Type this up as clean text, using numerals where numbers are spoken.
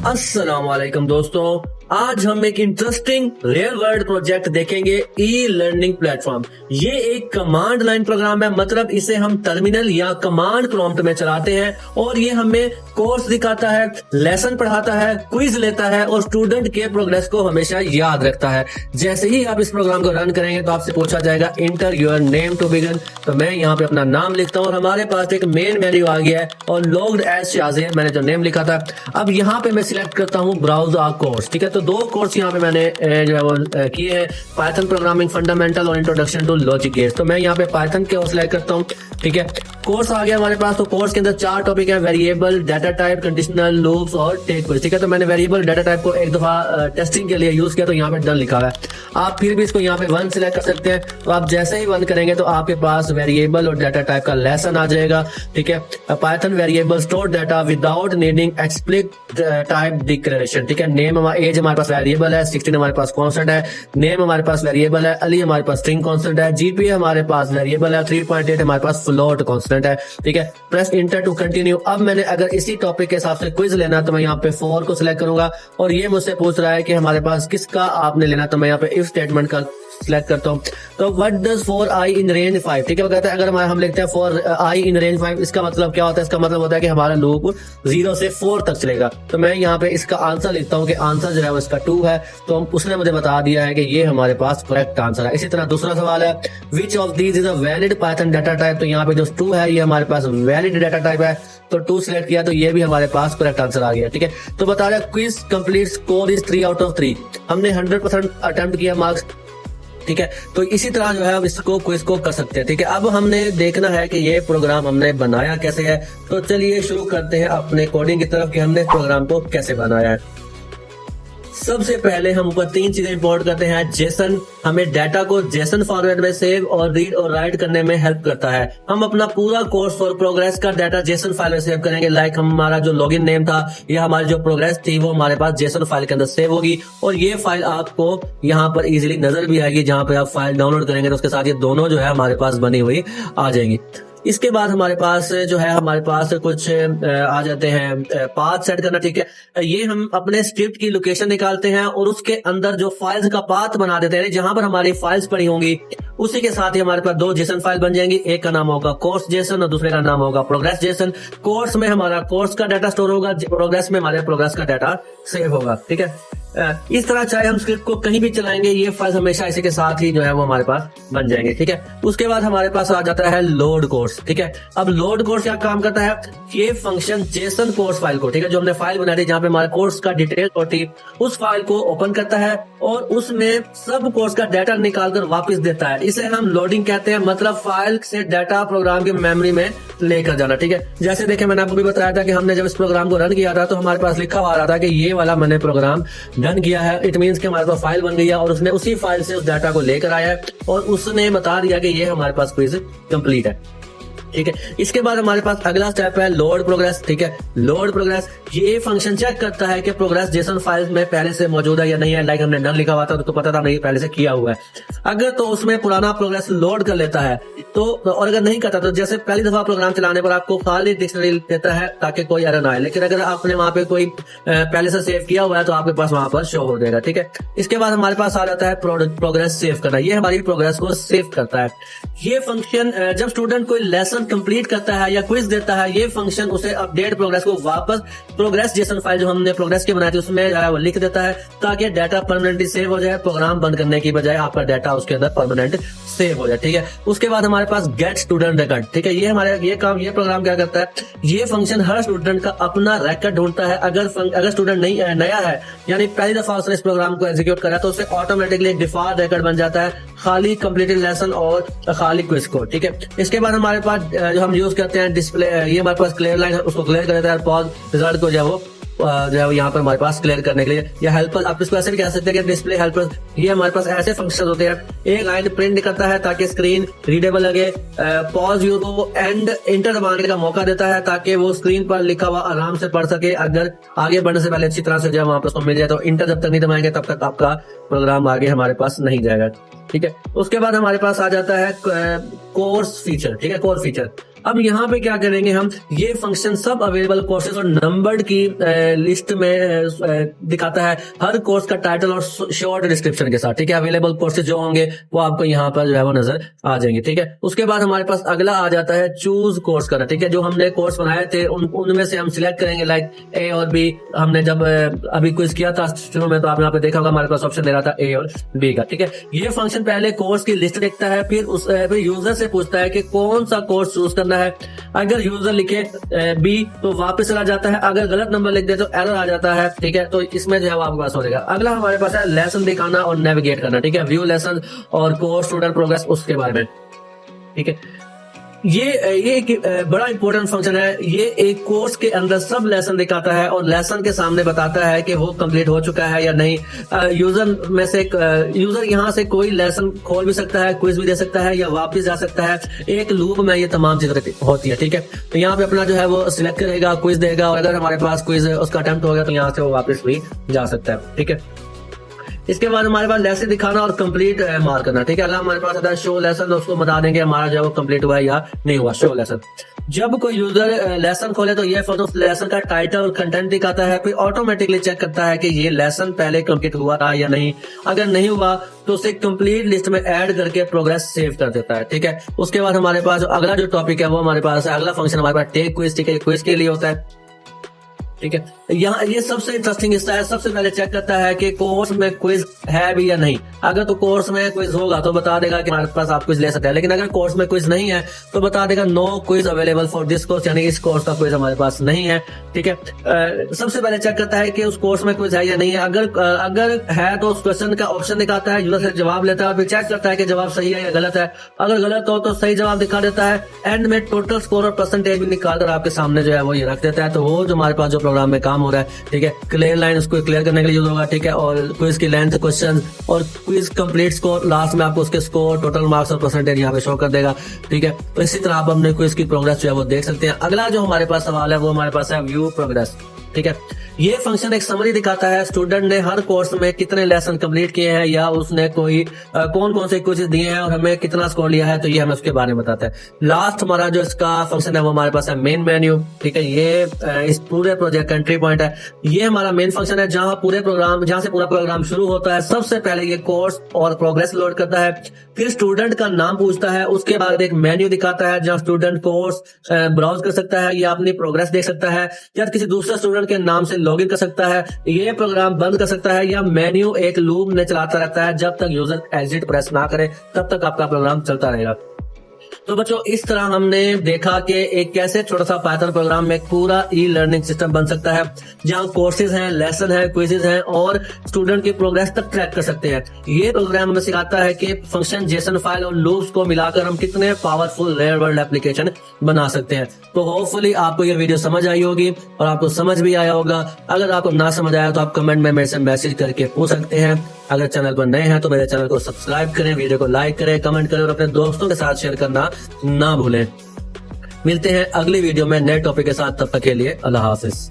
अस्सलाम वालेकुम दोस्तों, आज हम एक इंटरेस्टिंग रियल वर्ल्ड प्रोजेक्ट देखेंगे। ई लर्निंग प्लेटफॉर्म ये एक कमांड लाइन प्रोग्राम है, मतलब इसे हम टर्मिनल या कमांड प्रॉम्प्ट में चलाते हैं और ये हमें कोर्स दिखाता है, लेसन पढ़ाता है, क्विज लेता है और स्टूडेंट के प्रोग्रेस को हमेशा याद रखता है। जैसे ही आप इस प्रोग्राम को रन करेंगे तो आपसे पूछा जाएगा enter your name to begin. तो मैं यहाँ पे अपना नाम लिखता हूँ और हमारे पास एक मेन मेन्यू आ गया है और लॉग्ड एज शाज़िर मैंने जो नेम लिखा था। अब यहाँ पे मैं सिलेक्ट करता हूँ ब्राउज आ कोर्स। ठीक है, तो दो कोर्स यहाँ पे मैंने जो है वो किए हैं, पाइथन प्रोग्रामिंग फंडामेंटल और इंट्रोडक्शन टू लॉजिक गेट्स। तो मैं यहाँ पे पाइथन के सिलेक्ट करता हूँ। ठीक है, कोर्स आ गया हमारे पास। तो कोर्स के अंदर 4 टॉपिक है, variable, data type, conditional, loops और टेक क्विज। ठीक है, तो मैंने वेरिएबल डाटा टाइप को एक दफा टेस्टिंग के लिए यूज किया तो यहाँ पे डन लिखा हुआ है। आप फिर भी इसको यहाँ पे 1 सिलेक्ट कर सकते हैं। तो आप जैसे ही 1 करेंगे तो आपके पास वेरिएबल और डाटा टाइप का लेसन आ जाएगा। ठीक है, Python variable store data without needing explicit type declaration. ठीक है, नेम एज हमारे पास वेरिएबल है, 16 हमारे पास कांस्टेंट है, नेम हमारे पास वेरिएबल है, अली हमारे पास स्ट्रिंग कांस्टेंट है, जीपीए हमारे पास वेरिएबल है, 3.8 हमारे पास फ्लोट कांस्टेंट है। ठीक है, प्रेस इंटर टू कंटिन्यू। अब मैंने अगर इसी टॉपिक के हिसाब से क्विज लेना तो मैं यहाँ पे 4 को सिलेक्ट करूंगा और ये मुझसे पूछ रहा है कि हमारे पास किसका आपने लेना। तो मैं यहाँ पे इफ स्टेटमेंट का सिलेक्ट करता हूँ। तो what does for I in range 5। ठीक है, वो कहता है अगर हम लिखते हैं फॉर आई इन रेंज 5, इसका मतलब क्या होता है? इसका मतलब होता है कि हमारा लूप 0 से 4 तक चलेगा। तो मैं यहाँ पे इसका आंसर लिखता हूँ कि आंसर जो है वो इसका 2 है। तो उसने मुझे बता दिया है कि ये हमारे पास करेक्ट आंसर है। इसी तरह दूसरा सवाल है, which of these is a valid Python data type. तो यहाँ पे जो 2 है ये हमारे पास वैलिड डाटा टाइप है। तो 2 सिलेक्ट किया तो ये भी हमारे पास करेक्ट आंसर आ गया। ठीक है, तो बता रहा है quiz complete score is 3 out of 3। हमने 100% अटेम्प्ट किया मार्क्स। ठीक है, तो इसी तरह जो है हम इसको क्विज को कर सकते हैं। ठीक है, अब हमने देखना है कि ये प्रोग्राम हमने बनाया कैसे है। तो चलिए शुरू करते हैं अपने कोडिंग की तरफ कि हमने प्रोग्राम को कैसे बनाया है। सबसे पहले हम ऊपर 3 चीजें इंपोर्ट करते हैं। जेसन हमें डाटा को जेसन फॉर्मेट में सेव और रीड और राइट करने में हेल्प करता है। हम अपना पूरा कोर्स और प्रोग्रेस का डाटा जेसन फाइल में सेव करेंगे। लाइक हमारा जो लॉगिन नेम था या हमारी जो प्रोग्रेस थी वो हमारे पास जेसन फाइल के अंदर सेव होगी और ये फाइल आपको यहाँ पर इजीली नजर भी आएगी। जहां पे आप फाइल डाउनलोड करेंगे तो उसके साथ ये दोनों जो है हमारे पास बनी हुई आ जाएंगी। इसके बाद हमारे पास जो है हमारे पास कुछ आ जाते हैं पाथ सेट करना। ठीक है, ये हम अपने स्क्रिप्ट की लोकेशन निकालते हैं और उसके अंदर जो फाइल्स का पाथ बना देते हैं, जहां पर हमारी फाइल्स पड़ी होंगी उसी के साथ ही हमारे पास 2 जेसन फाइल बन जाएंगी। एक का नाम होगा कोर्स जेसन और दूसरे का नाम होगा प्रोग्रेस जेसन। कोर्स में हमारा कोर्स का डाटा स्टोर होगा, प्रोग्रेस में हमारे प्रोग्रेस का डाटा सेव होगा। ठीक है, इस तरह चाहे हम स्क्रिप्ट को कहीं भी चलाएंगे ये फाइल हमेशा इसी के साथ ही जो है वो हमारे पास बन जाएंगे। ठीक है, उसके बाद हमारे पास आ जाता है लोड कोर्स। ठीक है, अब लोड कोर्स क्या काम करता है? ये फंक्शन जेसन कोर्स फाइल को, ठीक है, जो हमने फाइल बनाई थी जहां पे हमारे कोर्स का डिटेल होती उस फाइल को ओपन करता है और उसमें सब कोर्स का डाटा निकालकर वापस देता है। इसे हम लोडिंग कहते हैं, मतलब फाइल से डाटा प्रोग्राम की मेमोरी में लेकर जाना। ठीक है, जैसे देखें मैंने आपको भी बताया था कि हमने जब इस प्रोग्राम को रन किया था तो हमारे पास लिखा हुआ आ रहा था कि ये वाला मैंने प्रोग्राम रन किया है। इट मीन्स कि हमारे पास फाइल बन गई है और उसने उसी फाइल से उस डाटा को लेकर आया है और उसने बता दिया कि ये हमारे पास क्विज कंप्लीट है। ठीक है, इसके बाद हमारे पास अगला स्टेप है लोड प्रोग्रेस। ठीक है, लोड प्रोग्रेस ये फंक्शन चेक करता है कि प्रोग्रेस जेसन फाइल में पहले से मौजूद है या नहीं है। लाइक हमने नन लिखा हुआ था तो पता था नहीं पहले से किया हुआ है। अगर तो उसमें पुराना प्रोग्रेस लोड कर लेता है तो, और अगर नहीं करता तो जैसे पहली दफा प्रोग्राम चलाने पर आपको खाली डिक्शनरी देता है ताकि कोई एरर ना आए। लेकिन अगर आपने वहां पे कोई पहले से सेव किया हुआ है तो आपके पास वहां पर शो हो जाएगा। ठीक है, इसके बाद हमारे पास आ जाता है प्रोग्रेस सेव करना। ये हमारी प्रोग्रेस को सेव करता है। ये फंक्शन जब स्टूडेंट कोई लेसन कंप्लीट करता है या क्विज देता है, ये फंक्शन उसे अपडेट प्रोग्रेस को वापस प्रोग्रेस जेसन फाइल जो हमने प्रोग्रेस की बनाई थी उसमें वो लिख देता है ताकि डाटा परमानेंटली सेव हो जाए। प्रोग्राम बंद करने की बजाय आपका डाटा उसके अंदर परमानेंट सेव हो जाए। ठीक है, उसके बाद हमारे पास गेट स्टूडेंट रिकॉर्ड। ठीक है, ये हमारे ये प्रोग्राम क्या करता है? ये फंक्शन हर स्टूडेंट का अपना रिकॉर्ड ढूंढता है। अगर स्टूडेंट नहीं नया है यानी पहली दफा उसने इस प्रोग्राम को एग्जीक्यूट करा तो उसे ऑटोमेटिकली एक डिफॉल्ट रिकॉर्ड बन जाता है, खाली कंप्लीटेड लेसन और खाली क्विज को। ठीक है, इसके बाद हमारे पास जो हम यूज करते हैं डिस्प्ले, ये हमारे पास क्लियर लाइन है, उसको क्लियर कर देता है। पॉज रिजल्ट को जो है यहाँ पर हमारे पास क्लियर करने के लिए या हेल्पर, आप इसको ऐसे भी कह सकते हैं कि डिस्प्ले हेल्पर। ये हमारे पास ऐसे फंक्शन होते हैं, एक लाइन प्रिंट करता है ताकि स्क्रीन रीडेबल लगे, पॉज यू को एंड इंटर दबाने का मौका देता है ताकि वो स्क्रीन पर लिखा हुआ आराम से पढ़ सके। अगर आगे बढ़ने से पहले अच्छी तरह से जब वहां पर उसको मिल जाए तो इंटर जब तक नहीं दबाएंगे तब तक आपका प्रोग्राम आगे हमारे पास नहीं जाएगा। ठीक है, उसके बाद हमारे पास आ जाता है कोर्स फीचर। ठीक है, कोर फीचर अब यहाँ पे क्या करेंगे हम, ये फंक्शन सब अवेलेबल कोर्सेज और नंबर्ड की लिस्ट में दिखाता है, हर कोर्स का टाइटल और शॉर्ट डिस्क्रिप्शन के साथ, ठीक है। अवेलेबल कोर्सेज जो होंगे वो आपको यहाँ पर जो है वो नजर आ जाएंगे, ठीक है। उसके बाद हमारे पास अगला आ जाता है चूज कोर्स करना, ठीक है। जो हमने कोर्स बनाए थे उनमें से हम सिलेक्ट करेंगे, लाइक ए और बी। हमने जब अभी क्विज किया था शुरू में, तो आपने यहाँ पे देखा होगा हमारे पास ऑप्शन दे रहा था ए और बी का, ठीक है। ये फंक्शन पहले कोर्स की लिस्ट देखता है, फिर फिर यूजर से पूछता है कि कौन सा कोर्स चूज करना है। अगर यूजर लिखे बी तो वापस चला जाता है, अगर गलत नंबर लिख दे तो एरर आ जाता है, ठीक है। तो इसमें जो है वो आपके पास हो जाएगा। अगला हमारे पास है लेसन दिखाना और नेविगेट करना, ठीक है। व्यू लेसन और कोर्स स्टूडेंट प्रोग्रेस, उसके बारे में, ठीक है। ये एक बड़ा इंपॉर्टेंट फंक्शन है। ये एक कोर्स के अंदर सब लेसन दिखाता है और लेसन के सामने बताता है कि वो कंप्लीट हो चुका है या नहीं। यूजर में से यूजर यहाँ से कोई लेसन खोल भी सकता है, क्विज भी दे सकता है या वापस जा सकता है। एक लूप में ये तमाम चीजें होती है, ठीक है। तो यहाँ पे अपना जो है वो सिलेक्ट करेगा, क्विज देगा, और अगर हमारे पास क्विज उसका अटेम्प्ट हो गया तो यहाँ से वो वापस भी जा सकता है, ठीक है। इसके बाद हमारे पास लेसन दिखाना और कंप्लीट मार्क करना, ठीक है। अगर हमारे पास आता है शो लेसन, तो उसको बता देंगे हमारा जो है वो कंप्लीट हुआ है या नहीं हुआ, शो लेसन। जब कोई यूजर लेसन खोले तो ये फोटो लेसन का टाइटल और कंटेंट दिखाता है, फिर ऑटोमेटिकली चेक करता है कि ये लेसन पहले कंप्लीट हुआ था या नहीं। अगर नहीं हुआ तो उसे कंप्लीट लिस्ट में ऐड करके प्रोग्रेस सेव कर देता है, ठीक है। उसके बाद हमारे पास अगला जो टॉपिक है वो हमारे पास है, अगला फंक्शन हमारे पास टेक क्विज, ठीक है। क्विज के लिए होता है, ठीक है। यहाँ ये सबसे इंटरेस्टिंग हिस्सा है। सबसे पहले चेक करता है कि कोर्स में क्विज है भी या नहीं। अगर तो कोर्स में क्विज होगा तो बता देगा कि हमारे पास आप क्विज ले सकते हैं, लेकिन अगर कोर्स में क्विज नहीं है तो बता देगा no quiz available for this course, यानी इस कोर्स का क्विज हमारे पास नहीं है, ठीक है। सबसे पहले चेक करता है कि उस कोर्स में क्विज है या नहीं है। अगर है तो उस क्वेश्चन का ऑप्शन दिखाता है, यूजर से जवाब लेता है, फिर चेक करता है कि जवाब सही है या गलत है। अगर गलत हो तो सही जवाब दिखा देता है। एंड में टोटल स्कोर और परसेंटेज भी निकाल कर आपके सामने जो है वो ये रख देता है। तो वो जो हमारे पास जो प्रोग्राम में काम हो रहा है, ठीक है, क्लियर लाइन उसको क्लियर करने के लिए यूज होगा, ठीक है। और क्विज की लेंथ, क्वेश्चन और क्विज कंप्लीट स्कोर, लास्ट में आपको उसके स्कोर, टोटल मार्क्स और परसेंटेज यहाँ पे शो कर देगा, ठीक है। तो इसी तरह आप अपने क्विज की प्रोग्रेस जो है वो देख सकते हैं। अगला जो हमारे पास सवाल है वो हमारे पास है व्यू प्रोग्रेस, ठीक है। ये फंक्शन एक समरी दिखाता है, स्टूडेंट ने हर कोर्स में कितने लेसन कंप्लीट किए हैं या उसने कोई कौन कौन से क्विज दिए हैं और हमें कितना स्कोर लिया है, तो ये हमें उसके बारे में बताता है। लास्ट हमारा जो इसका फंक्शन है वो हमारे पास है मेन मेन्यू, ठीक है। ये इस पूरे प्रोजेक्ट का एंट्री पॉइंट है। ये हमारा मेन फंक्शन है जहां से पूरा प्रोग्राम शुरू होता है। सबसे पहले ये कोर्स और प्रोग्रेस लोड करता है, फिर स्टूडेंट का नाम पूछता है, उसके बाद एक मेन्यू दिखाता है जहां स्टूडेंट कोर्स ब्राउज कर सकता है या अपनी प्रोग्रेस देख सकता है या किसी दूसरे स्टूडेंट के नाम से लॉगिन कर सकता है। ये प्रोग्राम बंद कर सकता है या मेन्यू एक लूप में चलाता रहता है, जब तक यूजर एग्जिट प्रेस ना करे तब तक आपका प्रोग्राम चलता रहेगा। तो बच्चों, इस तरह हमने देखा कि एक कैसे छोटा सा पाइथन प्रोग्राम में पूरा ई लर्निंग सिस्टम बन सकता है, जहां कोर्सेज हैं, लेसन है, क्विजेज हैं और स्टूडेंट की प्रोग्रेस तक ट्रैक कर सकते हैं। ये प्रोग्राम हमें सिखाता है कि फंक्शन, जेसन फाइल और लूप्स को मिलाकर हम कितने पावरफुल रियल वर्ल्ड एप्लीकेशन बना सकते हैं। तो होपफुली आपको ये वीडियो समझ आई होगी और आपको समझ भी आया होगा। अगर आपको ना समझ आया तो आप कमेंट में मेरे से मैसेज करके पूछ सकते हैं। अगर चैनल पर नए हैं तो मेरे चैनल को सब्सक्राइब करें, वीडियो को लाइक करें, कमेंट करें और अपने दोस्तों के साथ शेयर करना ना भूलें। मिलते हैं अगली वीडियो में नए टॉपिक के साथ, तब तक के लिए अल्लाह हाफिज।